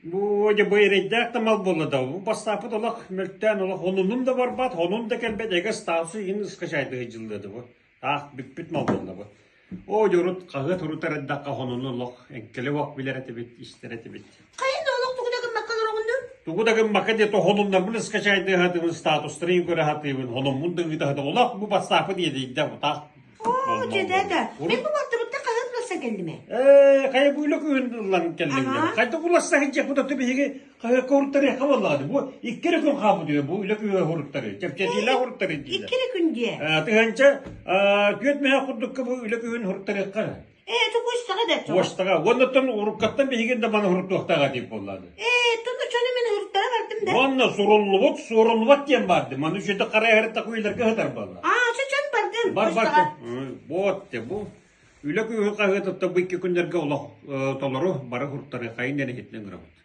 Bu hoca bu eredek tamal bolla da. Bu bastapı da olak mülkten olak. Honunun da var bat. Honun da kelbet ege stafsı yine ıskaşaydı hıcıldadı bu. Ah bit mal bolla bu. O hoca urut kağıt urut eredek honunun olak. Enkele vak biler etibit ister etibit. Kayın oğluk tuğdakın bakkalır oğlum. Tuğu da bakka diye to honundan bunu ıskaşaydı hatının statusları göre hatının honun bundan gıda hadi olak bu bastapı diye de bu tak. Oo cedede. Ben bu vakti burada kayıtlasa kendime. Kaya bu ilok üründen kendine. Kayda kulasa hiç bu da tabii ki kaya korutları havalladı. Bu ilk kere kon kapı diyor bu ilok korutları. Çepçetiyle korutları diyor. İkili gün diye. Tıkanca güetmeye kurduk ki bu ilok korutları kara. Çok hoş sana da çok. Boştağa. Ondan urukattan bir higin de bana huruktuğağa deyip bolladı. Tunda çönemin hırtlara verdim de. Vanna sorulvat diyen vardı. Manu şöyle karaya harita koyular ki hatar balla. Çöçön verdim. Var. Bu de bu. Ülke kahve tatta bu iki günlerge ola tolları bara hurtları kayın dene hitlen gravat.